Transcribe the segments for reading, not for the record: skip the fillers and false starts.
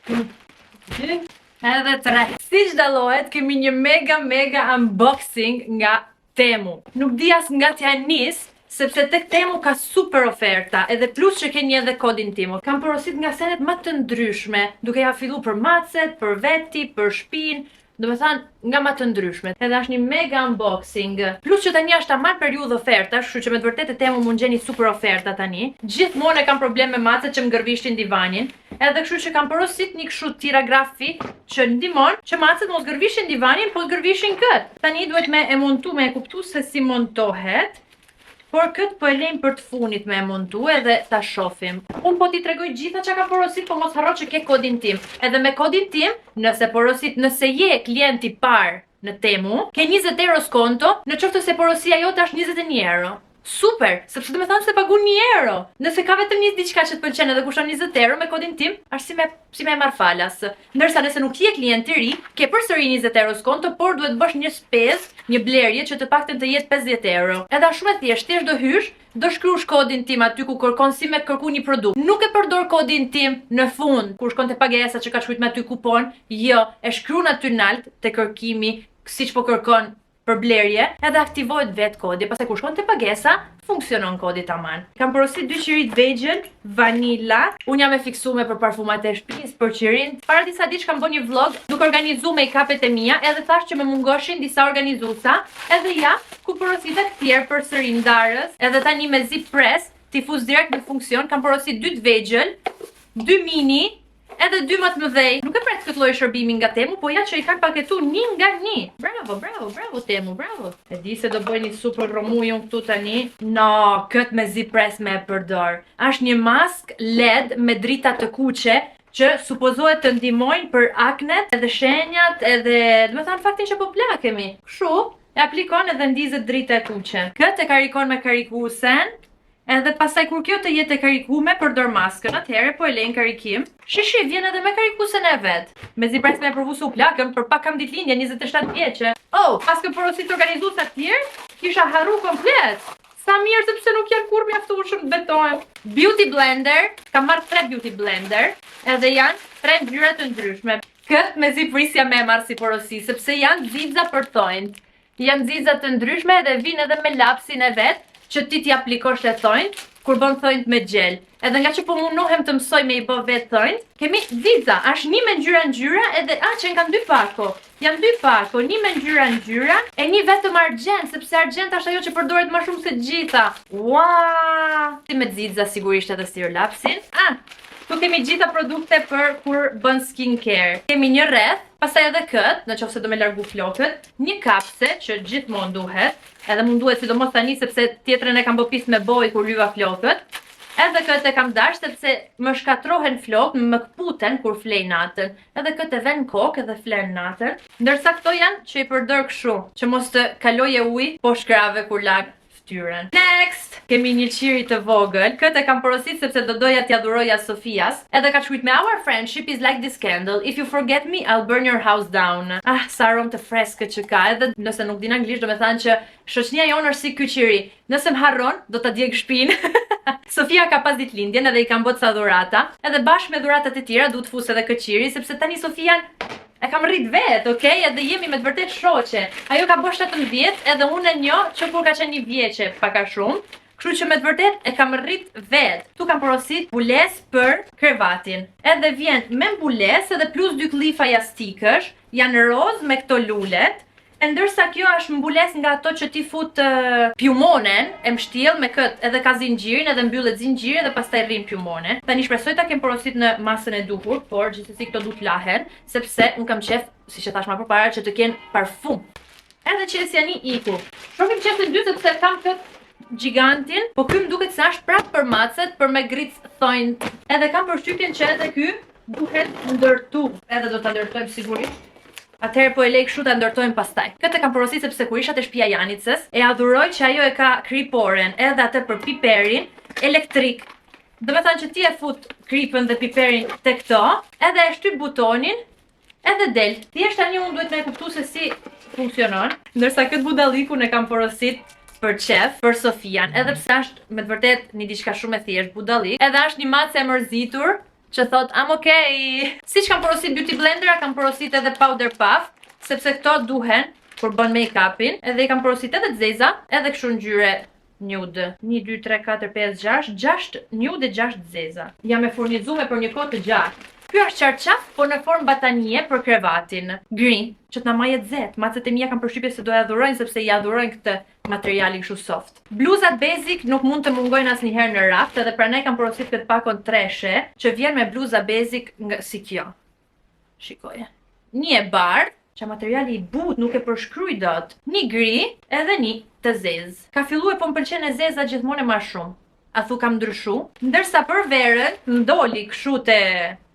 2 edhe 3. Siç dallohet, kemi një mega unboxing nga Temu. Nuk di as nga t'ja nis, sepse tek Temu ka super oferta, edhe plus që keni edhe kodin tim. Kam porosit nga senet më të ndryshme, duke ja fillu për macet, për veti, për shpinë, do me thanë nga më të ndryshme. Edhe është një mega unboxing. Plus që tani është ta marrë periudhë oferta, kështu që me të vërtetë Temu mund gjeni super oferta tani. Gjithmonë e kam problem me macet që më gërvishtin divanin. Edhe kështu që kam porosit një kështu tiragrafi që ndihmon që macet mos gërvishin divanin, po gërvishin kët. Tani duhet me e montu, me e kuptu se si montohet. Por këtë po e lejmë për të funit me e montu edhe ta shohim. Unë po t'i tregoj gjitha që ka porosit, po mos harro që ke kodin tim. Edhe me kodin tim, nëse je klienti parë në Temu, ke 20 euro skonto, në qoftë se porosia jote është 21 euro. Super, sepse do me thanë se pagun 1 euro. Nëse ka vetëm një diçka që të pëlqen edhe kushton 20 euro me kodin tim, është si me marr falas. Ndërsa nëse nuk je klient i ri, ke përsëri 20 euro skonto, por duhet bësh një spezë, një blerje që të paktën të jetë 50 euro. Edhe është shumë e thjeshtë, do hysh, do shkruash kodin tim aty ku kërkon si me kërku një produkt. Nuk e përdor kodin tim në fund, kur shkon te pagesa që ka shkruajtur me aty kupon, jo, e shkruan aty nalt te kërkimi, siç po kërkon për blerje, edhe aktivohet vetë kodi, pastaj kur shkon te pagesa, funksionon kodi tamam. Kam porosit 2 qiri të vegjël, vanila. Unë jam e fiksuar për parfumat e shtëpisë, për qirin. Para disa ditë kam bën një vlog duke organizuar make-upet e mia, edhe thash që më mungoshin disa organizuesa, edhe ja, ku porositet të tjerë përsëri ndarës, edhe tani me zip press, ti fuz direkt në funksion. Kam porosit 2 të vegjël, 2 mini, edhe 2 më të mëdhej. Nuk e pret këtë lloj shërbimi nga Temu, po ja që i kanë paketuar 1 nga 1. Bravo Temu, bravo. E di se do bëj një super romujon këtu tani. No, këtë me zip press me e përdor. Është një mask LED me drita të kuqe që supozohet të ndihmojnë për aknet, edhe shenjat, edhe, do të thënë faktin që po plakemi. Kështu, e aplikon edhe ndizet drita e kuqe. Këtë e karikon me karikuesen. Edhe pastaj kur kjo të jetë e karikume, përdor maskën, atëherë po e lejnë karikim. Shishi, vjen edhe me karikusen e vet. Me zipres me provu su plakën, për pak kam ditëlindje 27 vjeçe. Oh, pas kë porosit organizues të tjerë, kisha harru komplet. Sa mirë sepse nuk janë kur mjaftueshëm të betohem. Beauty blender, kam marrë 3 beauty blender, edhe janë 3 ngjyra të ndryshme. Këtë me ziprisja me marrë si porosi, sepse janë xixa për thonjt. Janë xixa të ndryshme edhe vinë edhe me lapsin e vet, që ti t'i aplikosh të thonjt, kur bën thonjt me gjel. Edhe nga që po mundohem të mësoj me i bë vetë thonjt, kemi xixa, është një me ngjyra, edhe që kanë 2 pako. Janë 2 pako, një me ngjyra, e një vetëm argjent, sepse argjent është ajo që përdoret më shumë se gjitha. Ua! Si me xixa sigurisht edhe stirlapsin. Tu kemi gjitha produkte për kur bën skincare. Kemi një rreth, pastaj edhe këtë, në qoftë se do me largu flokët, një kapse që gjithmonë duhet, edhe mund duhet sidomos tani sepse tjetrën e kam bopis me boj kur lyva flokët. Edhe këtë e kam dash sepse më shkatrohen flokë, më kputen kur flej natën. Edhe këtë e ven kokë edhe flen natën. Ndërsa këto janë që i përdor kështu, që mos të kaloje ujë poshtë krave kur lag fytyrën. Next! Kemi një qiri të vogël. Këtë e kam porosit sepse do doja t'ja dhuroja Sofias. Edhe ka shkruajtur me our friendship is like this candle. If you forget me, I'll burn your house down. Sa aromë të freskët që ka. Edhe nëse nuk din anglisht, do me thanë që shoqnia jonë është si ky qiri. Nëse më harron, do ta djeg shpinë. Sofia ka pas ditëlindjen edhe i kam bërë ca dhurata. Edhe bashkë me dhuratat e tjera duhet fus edhe këtë qiri, sepse tani Sofian e kam rrit vet, okay? Edhe jemi me të vërtet shoqe. Ajo ka bërë 17, edhe unë e njoh që kur ka qenë një vjeçe pak a shumë. Kështu që me të vërtet e kam rrit vet. Tu kam porosit mbules për krevatin. Edhe vjen me mbules edhe plus 2 klifa jastikësh, janë roz me këto lulet. E ndërsa kjo është mbules nga ato që ti fut pjumonen, e mështjell me këtë, edhe ka zinxhirin, edhe mbyllet zinxhiri dhe pastaj rrin pjumonen. Tani shpresoj ta kem porosit në masën e duhur, por gjithsesi këto duhet lahen, sepse un kam qef, siç e thash më përpara, që të kenë parfum. Edhe qesjani iku. Shohim qefën 2 sepse kam këtë gigantin, po ky më duket se është prapë për macet, për me gric thonjt. Edhe kam përshtypjen që edhe ky duhet ndërtu. Edhe do ta ndërtojmë sigurisht. Atëherë po e lej kështu ta ndërtojmë pastaj. Këtë kam porosit sepse kur isha te shtëpia Janicës, e adhuroj që ajo e ka kriporen, edhe atë për piperin elektrik. Do me thënë që ti e fut kripën dhe piperin te këto, edhe e shtyp butonin, edhe del. Thjesht tani unë duhet me kuptu se si funksionon. Ndërsa këtë budallikun e kam porosit për qef, për Sofian, edhe pse është me të vërtet një diçka shumë e thjeshtë budallik, edhe është një macë e mërzitur, që thot I'm okay. Siç kam porosit Beauty Blendera, kam porosit edhe Powder Puff, sepse këto duhen kur bën make-upin, edhe I kam porosit edhe të zeza, edhe kështu ngjyre nude. 1, 2, 3, 4, 5, 6 nude, 6 të zeza. Jam e furnizuar për një kohë të gjatë. Ky është çarçaf, po në formë batanie për krevatin. Green, që t'na majet zet. Macet e mia kanë përshtypje se do ja dhurojnë sepse ja dhurojnë këtë materialin kështu soft. Bluzat basic nuk mund të mungojnë asnjëherë në raft, edhe pranaj kam porosit këtë pakon treshe, që vjen me bluza basic nga si kjo. Shikoje. Një e bardh, që materiali I but nuk e përshkruaj dot. Një gri, edhe një të zezë. Ka filluar po m'pëlqen e zeza gjithmonë e ma shumë. A thu kam ndryshu, ndërsa për verën ndoli kështu te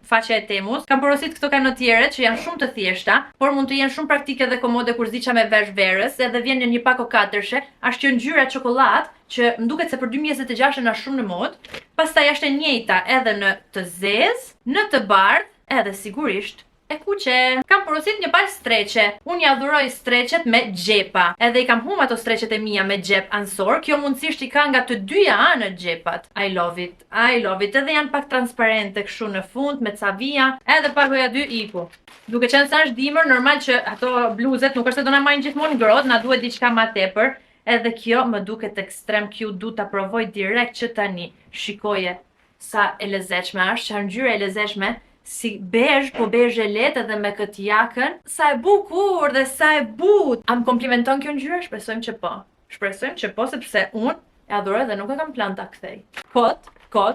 faqja e Temus, kam porosit këto kanotjeret që janë shumë të thjeshta, por mund të jenë shumë praktike dhe komode kur ziqa me vesh verës, edhe vjen në një pako 4-she, është kjo ngjyra çokoladë që më duket se për 2026 është shumë në modë, pastaj është e njëjta edhe në të zezë, në të bardhë, edhe sigurisht e kuqe. Kam porosit një palë streqe. Unë ja dhuroj streqet me xhepa. Edhe I kam hum ato streqet e mia me xhep ansor. Kjo mundësisht I ka nga të dyja anët xhepat. I love it. I love it. Edhe janë pak transparente kështu në fund me ca vija. Edhe pagoja 2 iku. Duke qenë sa është dimër, normal që ato bluzet nuk është se do na marrin gjithmonë ngrohtë, na duhet diçka më tepër. Edhe kjo më duket ekstrem cute, du ta provoj direkt që tani. Shikoje sa e lezetshme është, që ngjyra e lezetshme. Si bezh, po bezh e lehtë edhe me këtë jakën. Sa e bukur dhe sa e butë. A më komplimenton kjo ngjyrë? Shpresojmë që po. Shpresojmë që po, sepse unë e adoroj dhe nuk e kam plan ta kthej. Kot,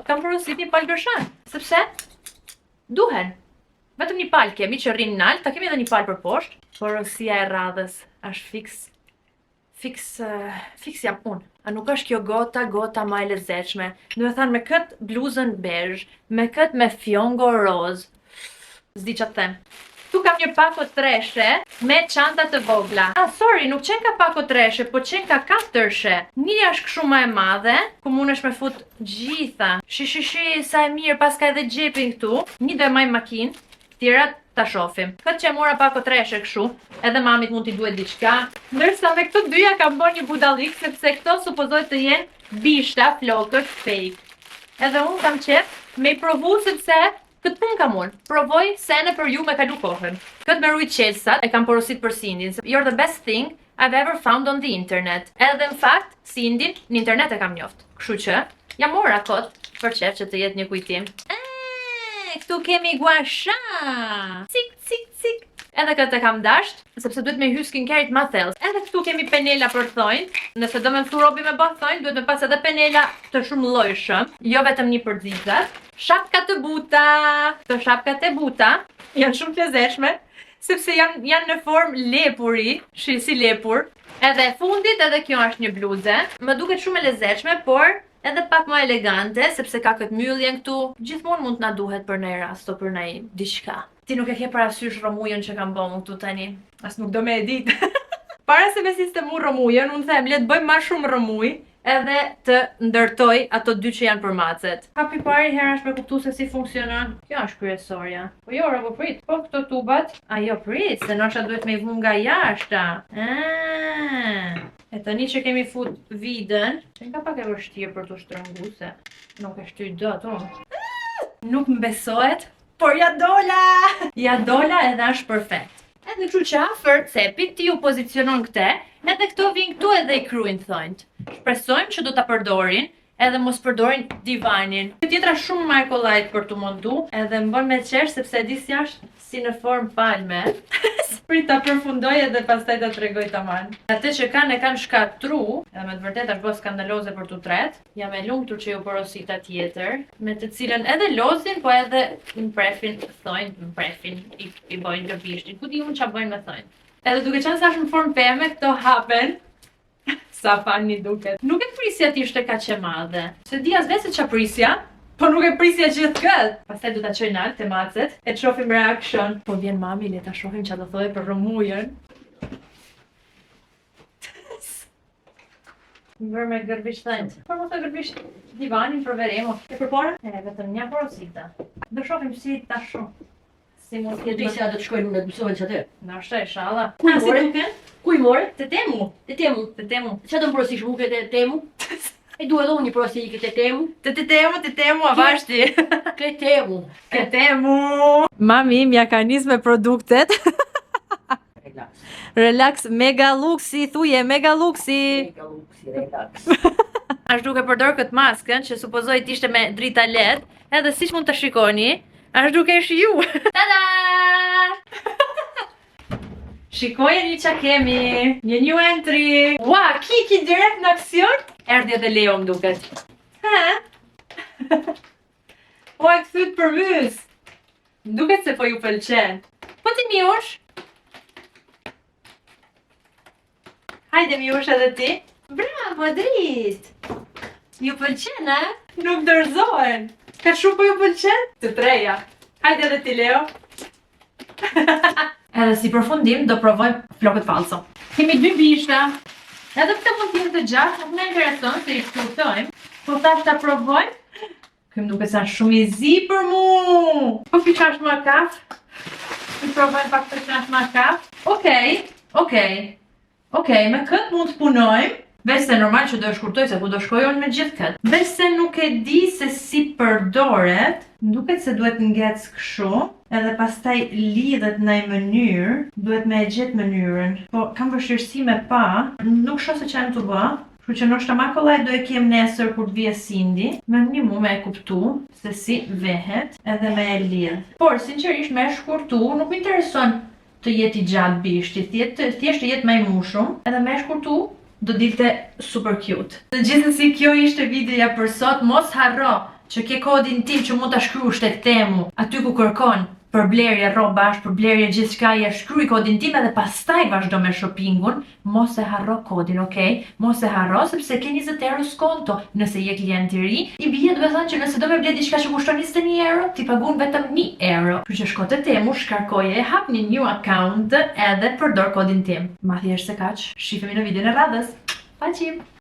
kam porosit një palë gërshan. Sepse duhen. Vetëm një palë kemi që rrin nalt, ta kemi edhe një palë për poshtë. Porosia e radhës është fiks jam unë. A nuk është kjo gota ma e lezetshme. Do të thënë me këtë bluzën bezh, me këtë me fjongo roz. S'di ç'a them. Tu kam një pako treshe me çanta të vogla. Sorry, nuk qen ka pako treshe, po qen ka 4-she. Një është kështu më e madhe, ku mundesh me fut gjitha. Shi, sa e mirë, pas ka edhe xhepin këtu. Një do e maj makinë, tjerat ta shohim. Këtë që mora pako treshe kështu, edhe mamit mund t'i duhet diçka. Ndërsa me këto dyja kam bërë një budallik, sepse këto supozohet të jenë bishta, flokësh, fake. Edhe unë kam qef me I provu sepse këtë punë kam unë. Provoj sene për ju me kalu kohën. Këtë me rujt qelsat e kam porosit për Sindin. You're the best thing I've ever found on the internet. Edhe në fakt, Sindin në internet e kam njoft. Kështu që, ja mora kot për qef që të jetë një kujtim. Këtu kemi guasha. Cik. Edhe këtë e kam dasht, sepse duhet me hy skincare-it ma thellë. Edhe këtu kemi penela për thonjë. Nëse do me mthu robi me bë thonjë, duhet me pas edhe penela të shumë llojshëm, jo vetëm një për xixat. Shapka të buta. Këto shapkat e buta janë shumë të lezetshme, sepse janë në formë lepuri, si lepur. Edhe fundit edhe kjo është një bluze. Më duket shumë e lezetshme, por edhe pak më elegante, sepse ka këtë mbylljen këtu. Gjithmonë mund t'na duhet për ndonjë rast, o për ndonjë diçka. Ti nuk e ke parasysh rromujën që kam bënë këtu tani. As nuk do me e ditë. Para se me sistemu rromujën, unë them le të bëjmë më shumë rromuj, edhe të ndërtoj ato dy që janë për macet. Hapi pari herë është me kuptu se si funksionon. Kjo është kryesorja. Po jo, po prit. Po këto tubat, ajo prit, se nosha duhet me I vënë nga jashta. E tani që kemi fut vidën, që nga pak e vështirë për të shtrëngu, se nuk e shtyj dot unë. Nuk më besohet, por ja dola! Ja dola edhe është perfekt. Edhe kështu që afër cepit ti u pozicionon këte, edhe këto vinë këtu edhe I kryjnë thonjt. Shpresojmë që do ta përdorin, edhe mos përdorin divanin. Tjetra shumë më ekolajt për të mundu, edhe më bën me qesh sepse di si është si në formë palme. Prit ta përfundoj edhe pastaj ta tregoj tamam. Atë që e kanë shkatru, edhe me të vërtetë është bërë skandaloze për tu tret. Jam e lumtur që ju porosita tjetër, me të cilën edhe lozin, po edhe mprefin thonjt, I bojnë lëbishtin. Ku di unë ç'a bëjnë me thonjt. Edhe duke qenë se është në formë peme, këto hapen. Sa fani duket. Nuk e prisja t'ishte kaq e madhe. Se di as vetë ç'a prisja, po nuk e prisja gjithë këtë. Pastaj do ta çoj nalt te macet, e të shohim reaction. Po vjen mami, le ta shohim ç'a do thojë për rromujën. Më me gërbish thënë. Por mos e gërbish divanin për veremo. E përpara? Vetëm një porosita. Do shohim si tash. Si mund të Prisja do të shkojnë në të mësojnë që atë. Nashta inshallah. Ku I more? Ku I more? Te temu. Te Temu. Te temu. Çfarë do të porosish mua te Temu? E dua edhe unë një prosi i këtë temu. Të temu, a vashti. Këtë temu. Të temu. Mami im ja ka nis me produktet. Relax. Relax, mega luksi, thuje, mega luksi. Relax. Ashtë duke përdor këtë maskën, që supozoj t'ishte me drita LED, edhe siç mund të shikoni, ashtë duke e shiju. Tada! Shikojeni që kemi, një new entry. Ua, Kiki direkt në aksion? Erdhi edhe Leo më duket. Ha? O, e këthyt për mys. Më duket se po ju pëlqen. Po ti Miush? Hajde Miush edhe ti. Bravo, drit! Ju pëlqen, a? Nuk dorëzohen. Ka shumë po ju pëlqen? Të treja. Hajde edhe ti, Leo. Edhe si përfundim, do provojmë flokët falso. Kemi 2 bishta. Edhe këtë mund t'jenë të gjatë, nuk me intereson se i shkurtojmë. Po thash ta provojmë. Këmë duke sa shumë i zi për mu. Po pi qash ma kaf. I provojmë pak të qash ma kaf. Okej, me këtë mund të punojmë. Veç se normal që do e shkurtoj, se ku do shkoj unë me gjithë këtë. Veç se nuk e di se si përdoret, duket se duhet ngec kështu, edhe pastaj lidhet në një mënyrë, duhet me e gjithë mënyrën. Po, kam vështirësi me pa, nuk shoh se çan të bë, kështu që ndoshta ma kollaj do e kem nesër kur të vije Sindi, me një me e kuptu se si vehet edhe me e lidh. Por, sinqerisht me e shkurtu, nuk më intereson të jetë i gjatë bishti, thjesht të jetë më i mushum, edhe me e shkurtu, do dilte super cute. Gjithsesi kjo ishte videoja për sot. Mos harro që ke kodin tim që mund ta shkruash tek Temu, aty ku kërkon për blerje rrobash, për blerje gjithçka, ja shkruaj kodin tim edhe pastaj vazhdo me shoppingun. Mos e harro kodin, okay? Mos e harro sepse ke 20 euro skonto. Nëse je klient i ri, i bie duhet thënë që nëse do me ble diçka që kushton 21 euro, ti pagun vetëm 1 euro. Kështu që shko te Temu, shkarkoje, hap një new account edhe përdor kodin tim. Ma thjesht se kaq. Shifemi në videon e radhës. Paqim!